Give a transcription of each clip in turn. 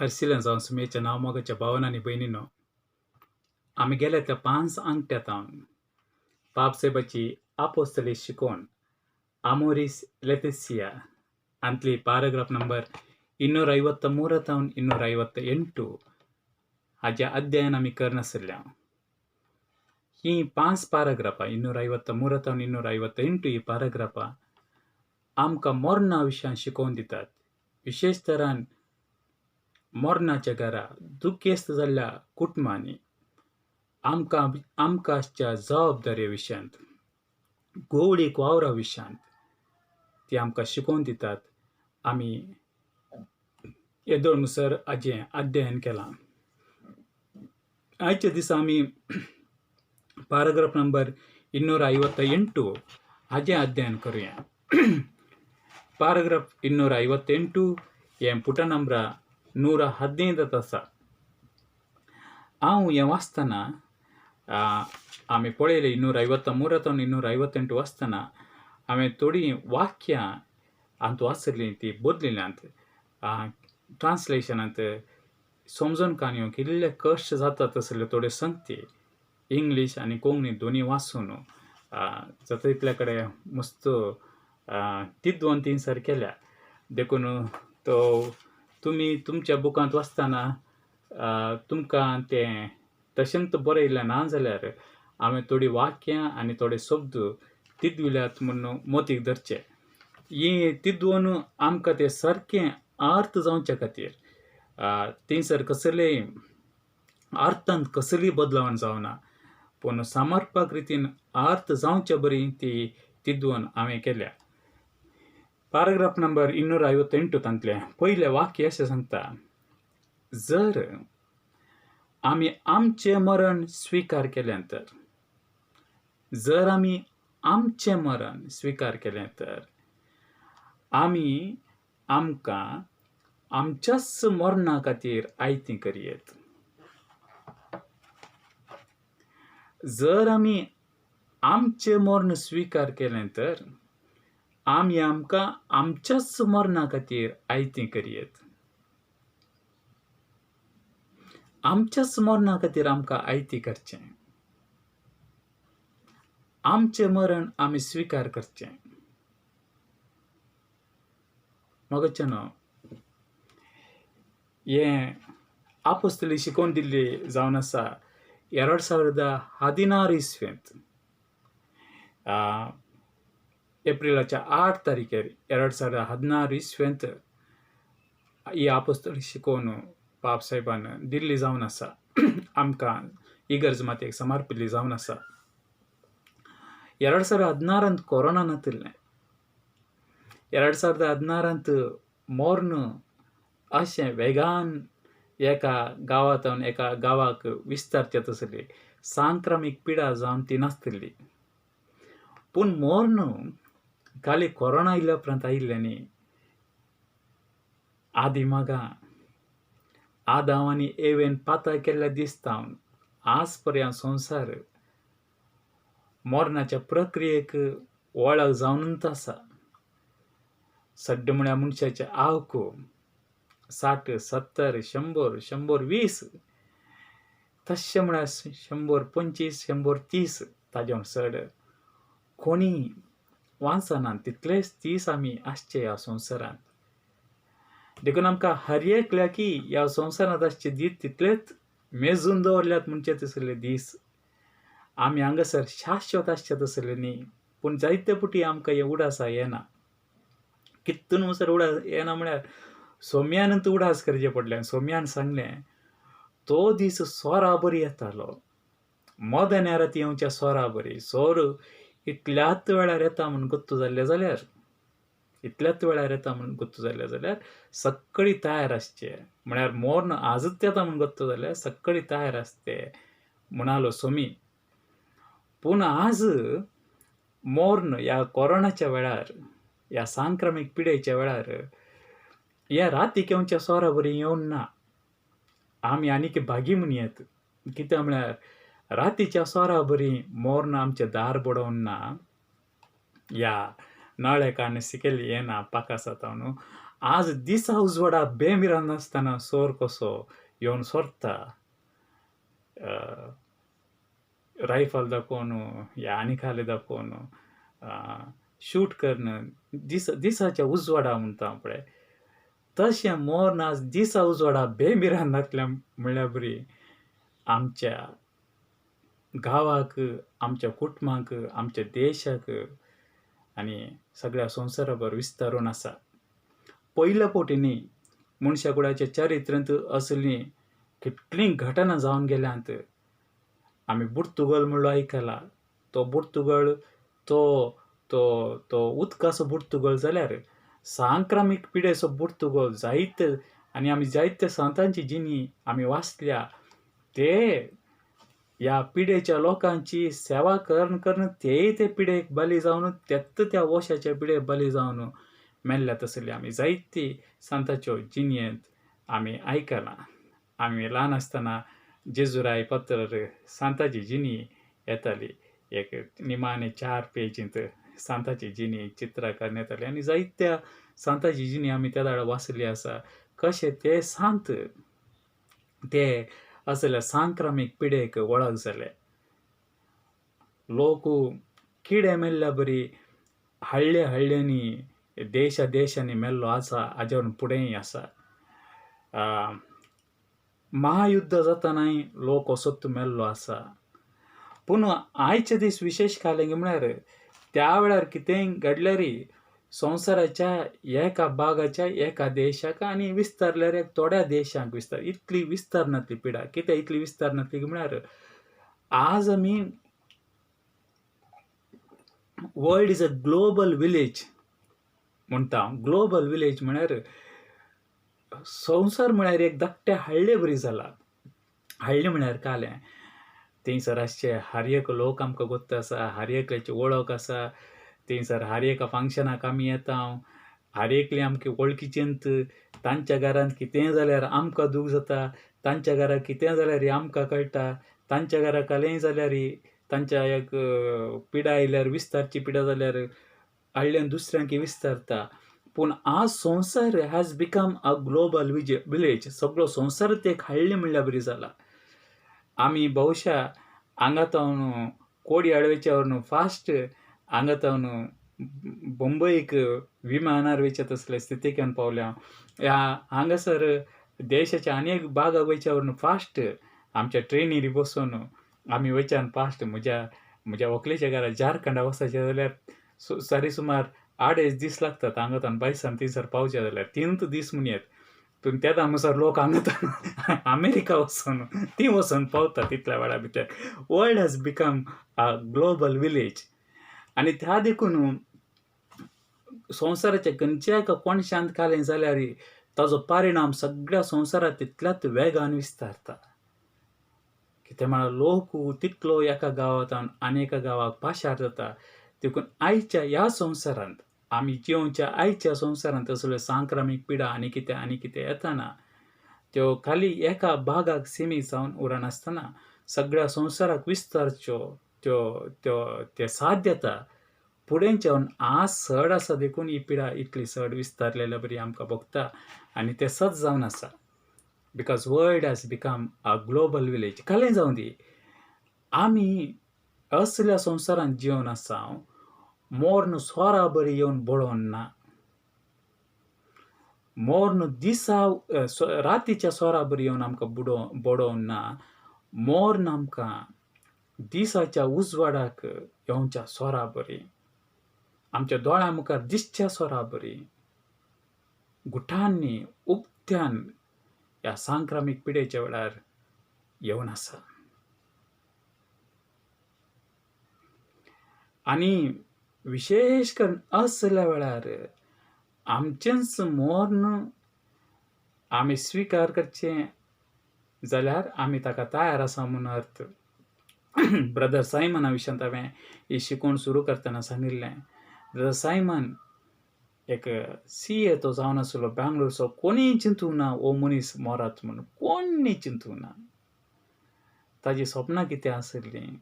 हर्सिलन जावन सुमेच्या नावमोगाच्या भावांनी आनी भयणींनो, आमी गेल्या त्या 5 अंकट्यांत पापसाहेबाची आपोस्तली शिकवण आमोरिस लेतिसिया ಅಂತಲಿ ಪಾರಾಗ್ರಾಫ್ ನಂಬರ್ 253 ತಾवन 258 हाचे अध्ययन आमी करनासल्या. ही 5 पाराग्राफां 253 तावन 258 ही पाराग्राफां आमकां मोरणा विशयान शिकोवन दितात. विशेश तरान मोरणाच्या घरा दुखेस्त जाल्ल्या कुटुंबांनी आमकांच्या जबाबदारी विशयांत गोवडीक वावरा विशयांत ती आमकां शिकोवन दितात. आमी येदोळमुसर हाजें अध्ययन केलां. आयच्या दिसा आमी पाराग्राफ नंबर 258 हाजें अध्ययन करुया. पाराग्राफ 258 हें पुಟ नंबर 115 आसा. हांव हें वाचतना आमी पळयलें 253 तावन 258 वाचतना हांवें थोडीं वाक्यां हांत वाचलीं ती बदलिल्यांत. ट्रान्सलेशनांत समजून काडूंक इल्ले कश्ट जाता तसले थोड्यो संगती इंग्लीश आनी कोंकणी दोनी वाचून जाता तितले कडेन मस्त तिदवून तीनसर केल्या. देखून तो तुमी तुमच्या बुकांत वाचतना तुमकां तें तशेंच बरयल्लें ना जाल्यार हांवें थोडीं वाक्यां आनी थोडे शब्द तिदविल्यात म्हणून मोतीक धरचे. ही तिदवून आमकां तें सारकें अर्थ जावचे खातीर थंयसर कसलेय अर्थांत कसलीय बदलावण जावना, पूण समर्पक रितीन अर्थ जावचे बरी ती तिदवून हांवें केल्या. पाराग्राफ नंबर 258 तांतलें पयलें वाक्य अशें सांगता: जर आमी आमचें मरण स्विकार केलें तर, जर आमी आमचें मरण स्विकार केलें तर आमी आमकां आमच्याच मरणा खातीर आयतीं करयेत. जर आमी आमचें मरण स्विकार केलें तर आमी आमकां आमच्याच मरणा खातीर आयतीं करयेत. आमच्याच मरणा खातीर आमकां आयतीं करचें. आमचें मरण आमी स्विकार करचें. मोगचेनो, हें आपोस्तली शिकोवन दिल्ली जावन आसा 2016 इसवेंत एप्रिलाच्या 8 तारखेर 2016 इसवेंत ही आपोस्तली शिकोवन पाप साहेबान दिल्ली जावन आसा. आमकां इगर्ज मातयेक समर्पिल्ली जावन आसा. 2016 कोरोना नातिल्लें. 2016 मोर्न अशें वेगान एका गांवांतल्यान एका गांवाक विस्तारचे तसली सांक्रमीक पिडा जावन ती नासतिल्ली. पूण मोर्न खाली कोरोना आयिल्ल्या उपरांत आयिल्लें न्ही. आदी मागां आदावानी एवेन पातळ केल्ल्या दिसतावन आज पर्यंत संवसार मोरणाच्या प्रक्रियेक वळख जावनूच आसा. सड्ड म्हळ्या मनशाचे आवक 60, 70, 100, 120 तशें म्हळ्यार 125, 130 ताज्या चड कोणी वाचना. तितलेच दीस आमी आसचे ह्या संवसारांत. देखून आमकां हर एकल्या की ह्या संवसारांत आसचे दीस तितलेच मेजून दवरल्यात म्हणचे तसले दीस. आमी हांगासर शाश्वत आसचे तसले न्ही. पूण जायते पुटी आमकां हे उडासा येना. कित्तून म्हणसर उडास येना म्हळ्यार सोम्यानंत उडास करचें पडलें. सोम्यान सांगलें तो दीस सोरा बरी येतालो, मोदें राती येवच्या सोरा बरी. सोर इतल्याच वेळार येता म्हूण गोत्तू जाल्लें जाल्यार इतल्याच वेळार येता म्हूण गोत्तू जाल्लें जाल्यार सक्कळी तयार आसचें. म्हळ्यार मोर्न आजूच येता म्हूण गोत्तू जाल्यार सक्कळी तयार आसतें म्हणालो सोमी. पूण आज मोर्न ह्या कोरोनाच्या वेळार ह्या सांक्रमीक पिडेच्या वेळार ह्या रातीक येवच्या सोरा बरी येवन ना. आमी आनीक भागी म्हणयेत. कित्याक म्हळ्यार रातीच्या सोरा बरी मोर्न आमचें दार बडोवन ना. ह्या नळे कान सिकेल येना पाकास जाता न्हू. आज दिसा उजवाडा बेमिरान नासतना सोर कसो येवन सोरता रायफल दाखोवन या आनी खाले दाखोवन शूट करणं दिसाच्या उजवाडा म्हणटा पळय तशें मोर्न आज दिसा उजवाडा बेमिरान नासल्या म्हणल्यार बरी आमच्या गांवाक, आमच्या कुटुंबाक, आमच्या देशाक आनी सगळ्या संवसाराभर विस्तारून आसा. पयल्या पोटींनी मनशाकुळाच्या चरित्रांत असलीं कितलीं घटना जावन गेल्यांत. आमी पुर्तुगल म्हणलो आयकला. तो पुर्तुगल तो तो तो उदकाचो पुर्तुगल जाल्यार सांक्रामीक पिडेचो पुर्तुगल जायते आनी आमी जायत्या संतांची जिणी आमी वाचल्या. ते ह्या पिडेच्या लोकांची सेवा करून तेय ते पिडेक बली जावन तेच त्या वशाच्या पिडेक बली जावन मेल्ल्यात तसली आमी जायती संतांच्यो जिणयेंत आमी आयकलां. आमी ल्हान आसतना जेजुराय पत्र सांताची जिणी येताली. एक निमाणे 4 पेजींत सांताची जिणी चित्रां काडून येताली आनी जायत्या सांताची जिणी आमी त्या दाडा वाचली आसा. कशे ते सांत ते असल्या सांक्रामीक पिडेक वळख जाले. लोक किडे मेल्ल्या बरी हळ्ळ्यांनी देशांनी मेल्लो आसा. हाजे वरून फुडेंय आसा. महायुध्द जातानाय लोक असोच मेल्लो आसा. पूण आयचे दीस विशेश कालेंगे म्हळ्यार त्या वेळार कितेंय घडल्यार संवसाराच्या एका भागाच्या एका देशाक आनी विस्तारल्यार एक थोड्या देशांक विस्तार. इतली विस्तार नातली पिडा. कित्याक इतली विस्तार नातली म्हळ्यार आज आमी world is a global village म्हणटा. ग्लोबल विलेज म्हळ्यार संवसार म्हळ्यार एक धाकटे हळ्ळे बरी जाला. हळ्ळें म्हळ्यार कालें थंयसर आसचे हर एक लोक आमकां गोत्त आसा. हर एकल्याची वळख आसा. थंयसर हर एका फंक्शनाक आमी येता. हर एकली आमकां वळखीचेंत. तांच्या घरांत कितेंय जाल्यार आमकां दूख जाता. तांच्या घराक कितेंय जाल्यार आमकां कळटा. तांच्या घरा कालेंय जाल्यार तांच्या एक पिडा आयल्यार विस्तारची पिडा जाल्यार हळ्ळेन दुसऱ्यांक विस्तारता. पूण आज संवसार has become a global village. सगळो संवसारच एक हळ्ळें म्हणल्यार बरी जाला. आमी भोवशा हांगातावन कोडी अळवेच्या वरून फास्ट हांगातावन बंबईक विमानार वयचे तसले स्थितीकेन पावल्या. हांगासर देशाच्या आनेक भागाक वयच्या वरून फास्ट आमच्या ट्रेनीर बसून आमी वयच्यान फास्ट म्हज्या व्हंकलेच्या घरा झारखंडा वचपाचें जाल्यार सारीसुमार 8 दीस लागतात. हांगातावन बायसान थंयसर पावचे जाल्यार 3 दीस म्हूण येत. पूण त्या अनुसार लोक हांगातान अमेरिका वचून ती वचून पावतात तितल्या वेळा भितर. World has become a global village. आनी त्या देखून संवसाराच्या खंयच्याय कोणशांत कालें जाल्यार ताजो परिणाम सगळ्या संवसारांत तितल्याच वेगान विस्तारता. कितें म्हळ्यार लोक तितलो एका गांवांतल्यान आनी एका गांवाक पाशार जाता. देखून आयच्या ह्या संवसारांत आमी जिवच्या आयच्या संवसारांत असल्यो सांक्रामीक पिडा आनी कितें येताना त्यो खाली एका भागाक सीमीत जावन उरनासतना सगळ्या संवसाराक विस्तारच्यो ते साध्य जाता. फुडेंच्यान आज चड आसा देखून ही पिडा इतली चड विस्तारलेल्या बरी आमकां भोगता. आनी तें सच जावन आसा. Because world has become a global village. कालें जावं दी आमी असल्या संवसारांत जिवन आसा. मोर्न सोरा बरी येवन बळोवन ना. मोर्न रातीच्या सोरा बरी येवन आमकां बडोवन ना. मोर्न आमकां दिसाच्या उजवाडाक येवच्या सोरा बरी. आमच्या दोळ्यां मुखार दिसच्या सोरा बरी. गुठांनी उक्त्यान ह्या सांक्रामीक पिडेच्या वेळार येवन आसा. आनी विशेश करून असल्या वेळार आमचेंच मोर्न आमी स्विकार करचें जाल्यार आमी ताका तयार आसा म्हूण अर्थ. ब्रदर सायमना विशयांत हांवें ही शिकोवण सुरू करतना सांगिल्लें. ब्रदर सायमन एक CA तो जावन आसलो बेंगलोरचो. कोणीय चिंतूंक ना हो मनीस मरत म्हणून. कोणीय चिंतूंक ना. ताजी सपनां कितें आसलीं.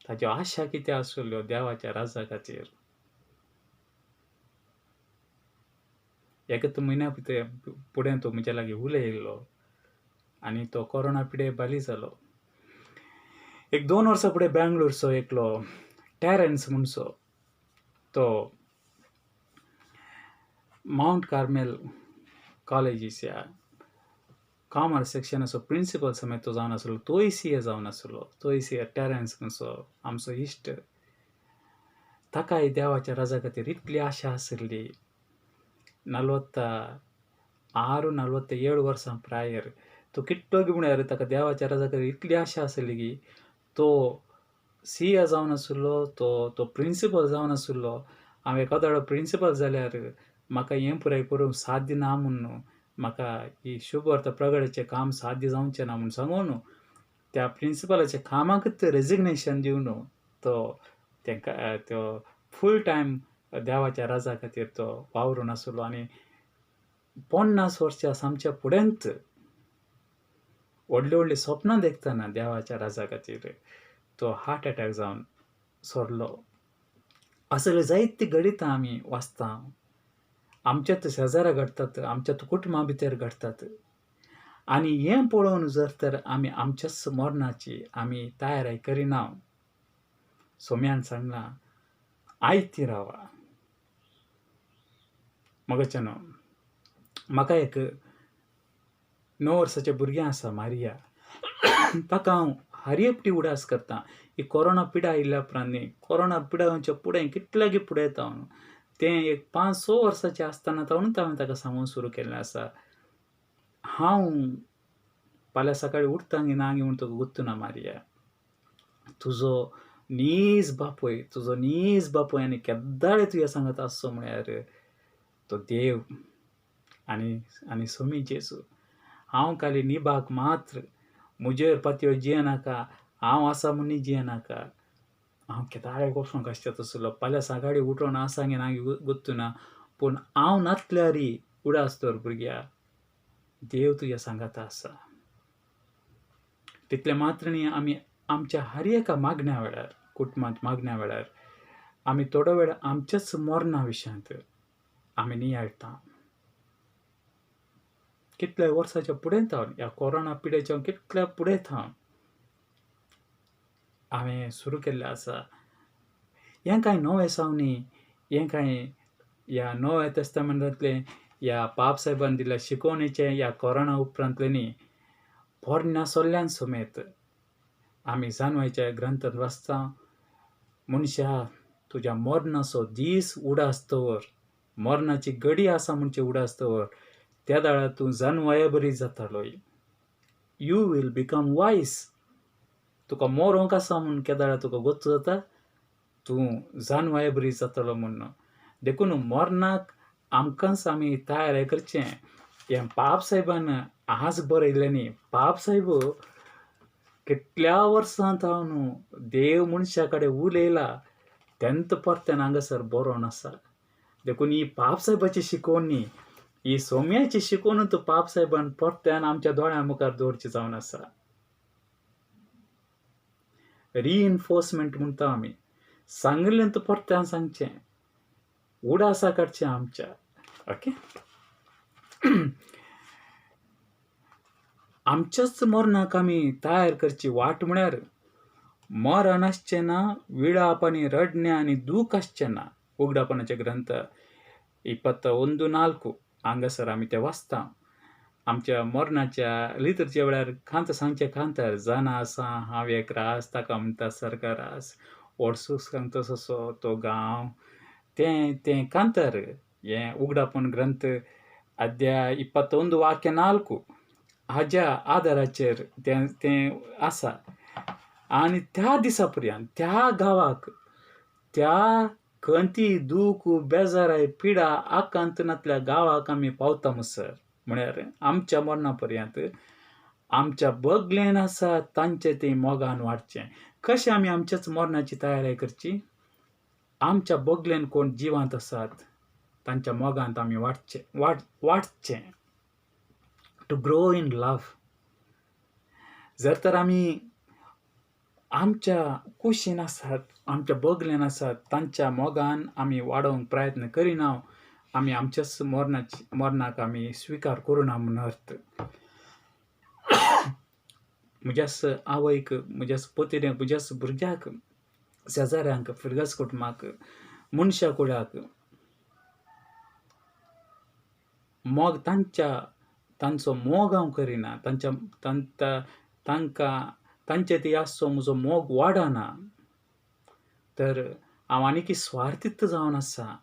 ताज्यो आशा कितें आसल्यो देवाच्या राजा खातीर. एकच म्हयन्या फुडें तो म्हज्या लागीं उलयलो आनी तो कोरोना पिडे बरी जालो. एक 2 वर्सां फुडें बेंगलोरचो एकलो टॅरन्स म्हणसो तो माउंट कार्मेल कॉलेजीच्या कॉमर्स सेक्शनाचो प्रिंसिपल समेत तो जावन आसलो. तोय CA जावन आसलो. तोय CA टॅरन्स म्हणसो आमचो इश्ट. ताकाय देवाच्या राजा खातीर इतली आशा आसली. 46-47 वर्सां प्रायर तो कितलो म्हळ्यार ताका देवाच्या राजा खातीर इतली आशा आसली की तो CA जावन आसलो, तो प्रिंसिपल जावन आसलो. हांव एकादो प्रिंसिपल जाल्यार म्हाका हें पुराय करूंक साध्य ना म्हूण म्हाका ही शुभ अर्थ प्रगटाचें काम साध्य जावचें ना म्हूण सांगून त्या प्रिंसिपलाच्या कामाकच रेजिग्नेशन दिवन तो तांकां तो फूल टायम देवाच्या राजा खातीर तो वावरून आसलो. आनी 50 वर्सां सामच्या फुड्यांत व्हडलीं स्वप्नां देखतना देवाच्या राजा खातीर तो हार्ट अटॅक जावन सोरलो. असले जायते गणितां आमी वाचता. आमच्याच शेजारा घडटात, आमच्याच कुटुंबा भितर घडटात. आनी हें पळोवन जर तर आमी आमच्याच मरणाची आमी तयारी करिना, सोम्यान सांगलां आयती रावा. मगच्यान म्हाका एक 9 वर्साचें भुरगें आसा, मारिया. ताका हांव हरएपटी उडास करता. ही कोरोना पिडा आयिल्ल्या उपरांत न्ही, कोरोना पिडाच्या फुडें कितल्यागी फुडें हांव तें एक 5-6 वर्साचें आसतना तावनूच हांवें ताका सांगूंक सुरू केल्लें आसा. हांव फाल्यां सकाळीं उठता की ना म्हूण तुका गुर्तू ना मारिया. तुजो नीज बापूय आनी केद्दाळे तुजे सांगत आसचो म्हळ्यार तो देव आनी सोमी जेजू. हांव खाली निभाक मात्र म्हजेर पातयो जियेनाका, हांव आसा म्हूण जियेनाका. हांव केदाळे वचूंक आसचें तसलो. फाल्यां सकाळीं उठोन आसा की ना गुर्तू ना, पूण हांव नासल्यारय उडास तर भुरग्या, देव तुज्या सांगाता आसा. तितलें मात्र न्ही, आमी आमच्या हर एका मागण्या वेळार, कुटुंबांत मागण्या वेळार आमी थोडो वेळ आमच्याच मरणा विशयांत आमी नियाळटा. कितल्या वर्साच्या फुडें थावन ह्या कोरोना पिडेच्या कितल्या फुडें थावन हांवें सुरू केल्लें आसा. हें कांय नवें सावनी, हें कांय ह्या नव्या तेस्तामेंटांतलें ह्या पाप साहेबान दिल्ल्या शिकोवणेचें ह्या कोरोना उपरांतलें न्ही, पोरण्या सोल्ल्यान समेत आमी जानवाच्या ग्रंथांत वाचता, मनशा तुज्या मरणाचो दीस उडास्तवर, मरणाची घडी आसा म्हणचे उडास्तवर, त्या दाळा तूं जानवाया बरी जातालोय. यू वील बिकम वायस. तुका मोरोंक आसा म्हूण केदाळा तुका गोच जाता, तूं जानवाया बरी जातलो म्हूण. देखून मरणाक आमकांच आमी तयार करचें. हें पाप साहेबान आज बरयलें न्ही, पाप साहेब कितल्या वर्सां थावन देव मनशा कडेन उलयला तेंत परतेन हांगासर बरोवन आसा. देखून ही पाप साहेबाची शिकोवन न्ही, ही सोम्याची शिकोवणूच पाप साहेबान परत्यान आमच्या दोळ्यां मुखार दवरची जावन आसा. रिइन्फोर्समेंट म्हणटा आमी, सांगिल्लें तूं परत्यान सांगचें, उडासा काडचें आमच्या. ओके. आमच्याच मरणाक आमी तयार करची वाट म्हळ्यार मरण आसचें ना, विळाप आनी रडणें आनी दूख आसचें ना. उगडापणाचे ग्रंथ 21:4 हांगासर आमी तें वाचता. आमच्या मरणाच्या लितरच्या वेळार खांत सांगचें खांतर जाणा आसा हांव एक रास, ताका म्हणटा सर्ग रास, ओडसूक सांगता तसो तो गांव, तें कांतर. हें उगडापण ग्रंथ अध्याय 21:4 हाज्या आदाराचेर तें आसा. आनी त्या दिसा पर्यंत त्या गांवाक, त्या खंती दूख बेजाराय पिडा आकांतनांतल्या गांवाक आमी पावता म्हणसर, म्हळ्यार आमच्या मरणा पर्यंत आमच्या बगलेन आसा तांचें तें मोगान वाडचें. कशें आमी आमच्याच मरणाची तयारी करची? आमच्या बगलेन कोण जिवांत आसात तांच्या मोगांत आमी वाडचें. To grow in love. जर तर आमी आमच्या कुशीन आसात, आमच्या बगलेन आसात, तांच्या मोगान आमी वाडोवंक प्रयत्न करिना, आमी आमच्याच मरणाक आमी स्विकार करुना म्हूण अर्थ. म्हज्याच आवयक, म्हज्याच पत्नीक, म्हज्याच भुरग्याक, शेजाऱ्यांक, फिरगस कुटुंबाक, मनशा कुळाक तांचो मोग हांव करिना, तांचे ती आसचो म्हजो मोग वाडना, तर हांव आनीक स्वार्थीत जावन आसा,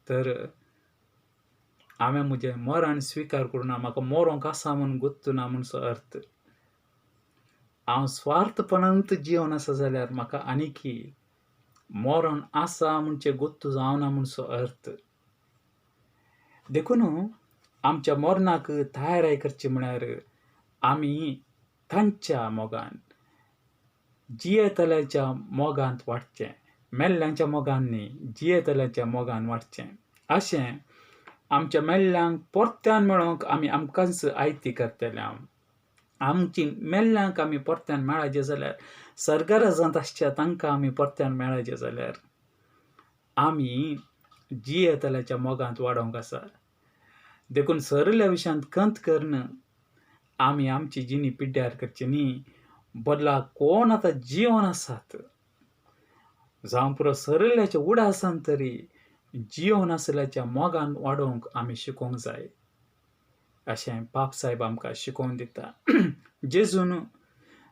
तर हांवें म्हजें मरण स्विकार करुना, म्हाका मरोंक आसा म्हूण गुर्तू ना म्हणसो अर्थ. हांव स्वार्थपणांत जिवन आसा जाल्यार म्हाका आनीक मरण आसा म्हणचें गुर्तू जावना म्हणसो अर्थ. देखून आमच्या मरणाक तयाराय करची म्हळ्यार आमी तांच्या मोगान, जियेतल्याच्या मोगांत वाडचें, मेल्ल्यांच्या मोगान न्ही, जियेतल्याच्या मोगान वाडचें. अशें आमच्या मेल्ल्यांक परत्यान मेळोंक आमी आमकांच आयती करतले. आमची मेल्ल्यांक आमी परत्यान मेळाचे जाल्यार, सर्गराजांत आसच्या तांकां आमी परत्यान मेळाचे जाल्यार आमी जियेतल्याच्या मोगांत वाडोंक आसा. देखून सरल्या विशयांत खंत करन आमी आमची जिणी पिड्ड्यार करची न्ही, बदला कोण आतां जिवन आसात, जावं पुरो सरल्याच्या उडासान तरी जिवन आसल्याच्या मोगान वाडोवंक आमी शिकोवंक जाय, अशें पाप साहेब आमकां शिकोवन दिता. जेजून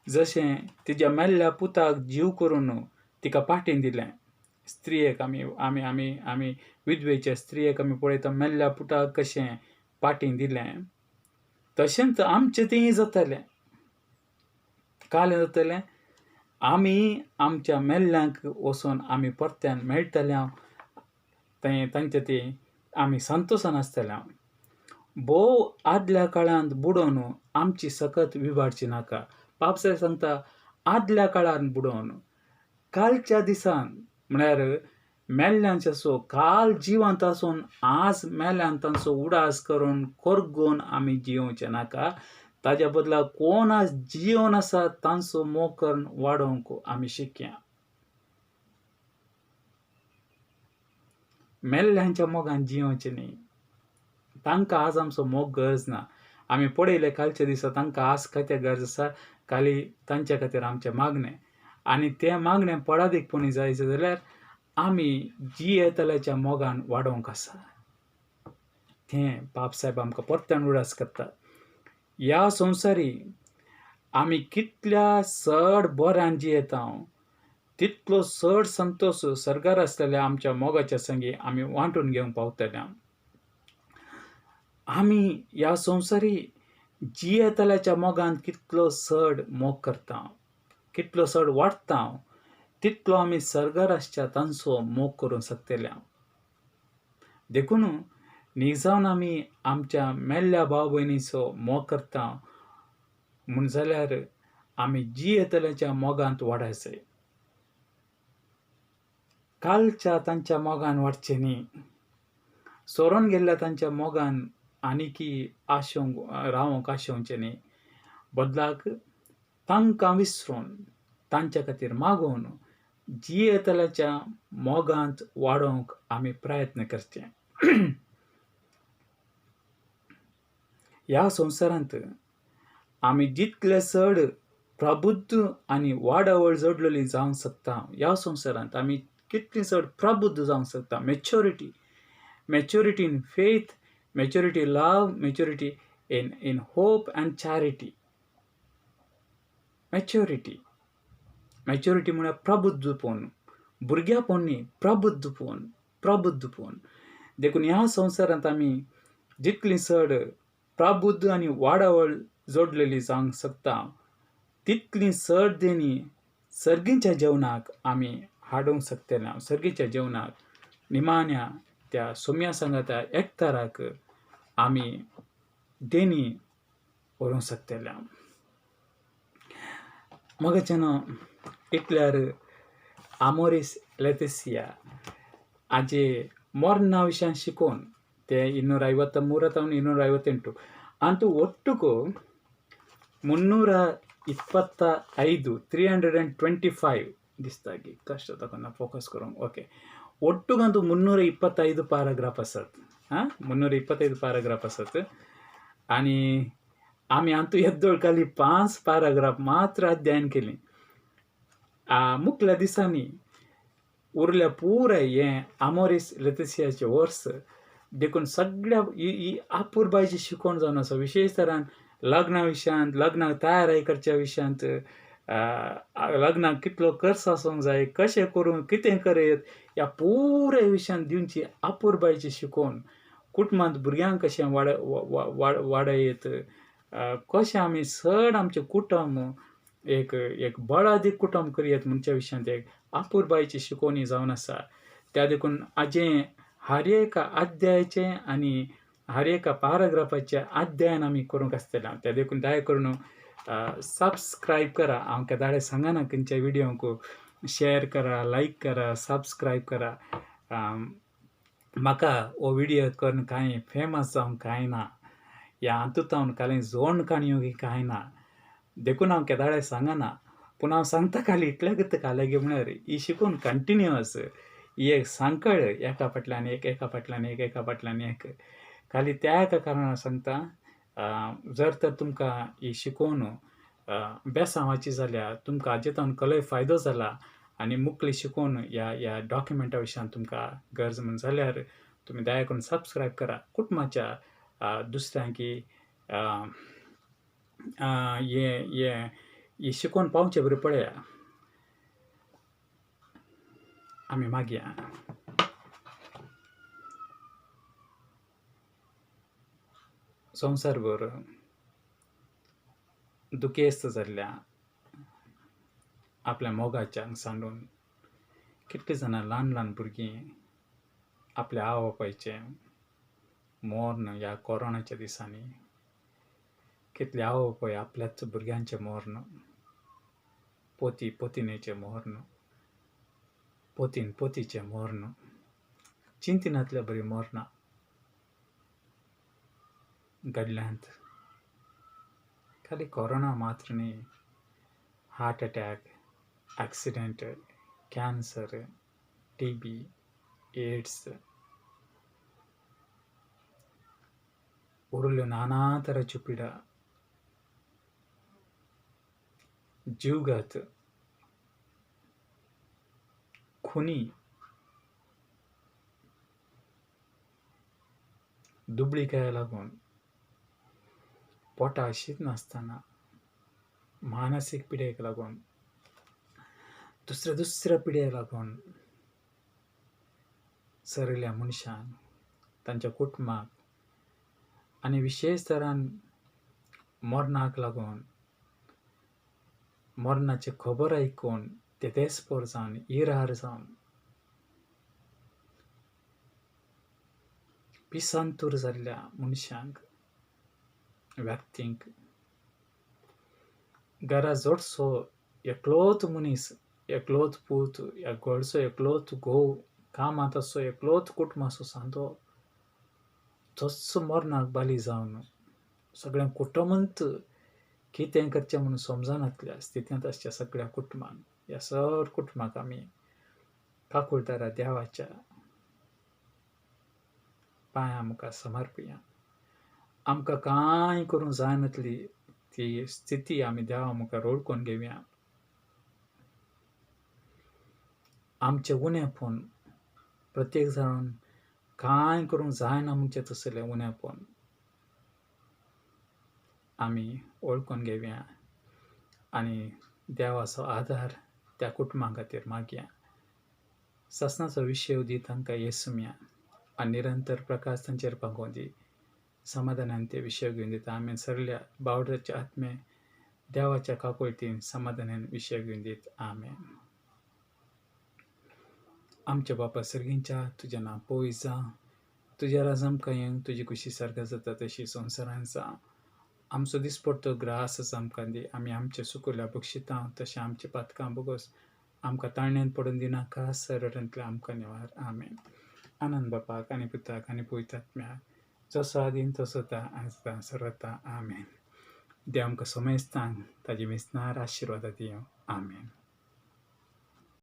जशें तिच्या मेल्ल्या पुताक जीव करून तिका पाठीं दिलें, स्त्रियेक आमी विधवेचे स्त्रियेक आमी पळयता मेल्ल्या पुताक कशें पाठीं दिलें, तशेंच आमचें तेंय जातलें. काल जातलें आमी आमच्या मेल्ल्यांक वचून आमी परत्यान मेळटले, तांचे ती आमी संतोशान आसतले. भोव आदल्या काळांत बुडोवन आमची सकत विबाडची नाका. पापसाहेब सांगता आदल्या काळान बुडोवन कालच्या दिसान, म्हळ्यार मेल्ल्यांचे सो काल जिवंत आसून आज मेल्ल्यान तांचो उडास करून करगून आमी जियोवचे नाका. ताज्या बदला कोण आज जिवन आसा तांचो मोग करून वाडोवंक आमी शिकया. मेल्ल्यांच्या मोगान जियोवचें न्ही, तांकां आज आमचो मोग गरज ना. आमी पळयले कालच्या दिसा तांकां आज कितें गरज आसा, खाली तांचे खातीर आमचें मागणें, आनी तें मागणें पडादेकपणी जायचें जाल्यार आमी जियेतल्याच्या मोगान वाडोवंक आसा. तें पाप साहेब आमकां परत्यान उडास करता. ह्या संवसारी आमी कितल्या चड बऱ्यान जियेता, तितलो चड संतोश सर्गार आसलेल्या आमच्या मोगाच्या संगी आमी वांटून घेवंक पावतले. आमी ह्या संवसारी जियेतल्याच्या मोगान कितलो चड मोग करता, कितलो चड वाडटा, तितलो आमी सर्गार आसच्या तांचो मोग करूंक शकतले. देखून न्ही जावन आमी आमच्या मेल्ल्या भाव भयणीचो मोग करता म्हूण जाल्यार आमी जियेतल्याच्या मोगांत वाडायचें. कालच्या तांच्या मोगान वाडचें न्ही, सोरोन गेल्ल्या तांच्या मोगान आनीकी रावंक आशेवचें न्ही, बदलाक तांकां विसरून तांचे खातीर मागून जियेतल्याच्या मोगांत वाडोवंक आमी प्रयत्न करचे. ह्या संवसारांत आमी जितले चड प्रबुद्ध आनी वाडावळ जोडलेली जावंक शकता, ह्या संवसारांत आमी कितली चड प्रबुद्ध जावंक शकता. Maturity in faith, maturity in love, maturity in hope and charity. Maturity म्हळ्यार प्रबुद्धपण, भुरग्यापण न्ही, प्रबुद्धपण. देखून ह्या संवसारांत आमी जितली चड प्रबुद्ध आनी वाडावळ जोडलेली जावंक शकता, तितली चड देणी सर्गीच्या जेवणाक आमी हाडूंक शकतले. सर्गीच्या जेवणाक निमाण्या त्या सोम्या सांगाता एकताराक आमी देणी व्हरूंक शकतले. मोगाचें इतल्यार आमोरीस लेतिसिया हाजे ಮೋರ್ನ ವಿಷಯ ಶಿಕೋನ್ ते 253 258 ಅಂತೂ ಒಟ್ಟುಗೂ 325 325 दिसता की कष्ट तक फॉकस करूंक ओके ಒಟ್ಟುಗಂತೂ 325 पॅराग्राफ असत. 325 पॅराग्राफ असत. आणि आम्ही अंतू येद्दोळखाली 5 पॅराग्राफ मात्र अध्ययन केली. मुखल्या दिसांनी उरल्या पुरा हें आमोरीस लेतिसियाचे वर्स देखून सगळ्या ही अपूर्बायची शिकवण जावन आसा. विशेश तरान लग्ना विशयांत, लग्नाक तयारी करच्या विशयांत, लग्नाक कितलो खर्च आसूंक जाय, कशें करून कितें करयत, ह्या पुराय विशयांत दिवची अपूर्बायची शिकवण. कुटुंबांत भुरग्यांक कशें वाडयत, कशें आमी चड आमचें कुटुंब एक बळादीक कुटुंब करयत म्हणच्या विशयांत एक अपूर्बायची शिकवणी जावन आसा. त्या देखून हाजें हर एका अध्यायाचें आनी हर एका पॅराग्राफाचें अध्ययन आमी करूंक आसतलें. त्या देखून दया करून सबस्क्रायब करा. हांव केदाळे सांगना खंयच्या व्हिडियोक शेअर करा, लायक करा, सबस्क्रायब करा. म्हाका हो व्हिडियो करून कांय फेमस जावंक कांय ना. ह्या हातूंत हांव कांय जोड काणयो कांय ना. देखून हांव केदाळे सांगना. पूण हांव सांगता खाली इतलें करता खाले म्हळ्यार ही शिकून कंटिन्युअस ही एक सांकळ एका फाटल्यान एक, एका फाटल्यान एक, एका फाटल्यान एक. खाली त्या एका कारणान सांगता, जर तर तुमकां ही शिकवण बेसांवाची जाल्यार, तुमकां हाजेंतून खलय फायदो जाला आनी मुखली शिकवण ह्या डॉक्युमेंटा विशयान तुमकां गरज म्हण जाल्यार तुमी दया करून सबस्क्रायब करा. कुटुंबाच्या दुसऱ्यांक ही शिकवण पावचे बरें पळया. आमी मागया. संवसारभर दुखेस्त जाल्ल्या आपल्या मोगाच्यांक सांडून कितलीं जाणां ल्हान ल्हान भुरगीं आपल्या आवय बापायचें मरण ह्या कोरोनाच्या दिसांनी, कितले आवय बापाय आपल्याच भुरग्यांचें मरण, पोती पोतिनेचें मरण, पोतीन पोतीचें मरण, चिंतिनांतल्या बरीं मरणां घडल्यांत. खाली कोरोना मात्र न्ही, heart attack, accident, cancer, TB, AIDS, उरल्यो नाना तराच्यो पिडा, जीवघात, खुनी, दुबळीकाय लागून, पोटा शीत नासतना, मानसीक पिडेक लागून, दुसऱ्या पिड्याक लागून सरिल्ल्या मनशांक, तांच्या कुटुंबाक आनी विशेश तरान मरणाक लागून, मरणाची खबर आयकून ते देस्पर जावन, इरार जावन, पिसांतूर जाल्ल्या मनशांक, व्यक्तींक, घरा जोडसो एकलोत मनीस, एकलोत पूत, या घरचो एकलोत घोव, कामांत असो एकलोत कुटुंबाचो सांदो, तोच मरणाक बाली जावन सगळ्या कुटुंबांत कितें करचें म्हणून समजनातल्या स्थितींत आसच्या सगळ्या कुटुंबांक, ह्या सर कुटुंबाक आमी काकुळटारा देवाच्या पांयां मुखार समर्पया. आमकां कांय करूंक जायनातली ती स्थिती आमी देवा मुखार ओळखून घेवया. आमचें उणेपण प्रत्येक जाण कांय करूंक जायना म्हणचें तसलें उणेपण आमी ओळखून घेवया आनी देवाचो आदार त्या कुटुंबा खातीर मागया. ससनाचो विशय दी तांकां येसुम्या आनी निरंतर प्रकाश तांचेर पागोवन दी. समाधानान ते विशय घेवन दिता. आमी सगळ्या बावड्याच्या आत्मे देवाच्या काकुळटीन समाधानान विशय घेवन दीत. आमेन. आमचे बापा सर्गींच्या, तुजें नांव पवित्र जावं, तुजें राज आमकां येवं, तुजी कुशी सारका जाता तशी संवसारांत जावं. आमचो दिसपडटो ग्रास आमकां दी. आमी आमचे सुकयल्या बक्षिता तशें आमचे पातकां बोगोस आमकां ताळण्यांत पडून दिनाका, सररांतल्या आमकां निवार. आमेन. आनंद बापाक आनी पुताक आनी पवित्र आत्म्याक, जसो आदीन तसो आसता सर्वता. आमेन. देव आमकां समेस्तांक ताजी मेजनार आशिर्वादां दिवं. आमेन.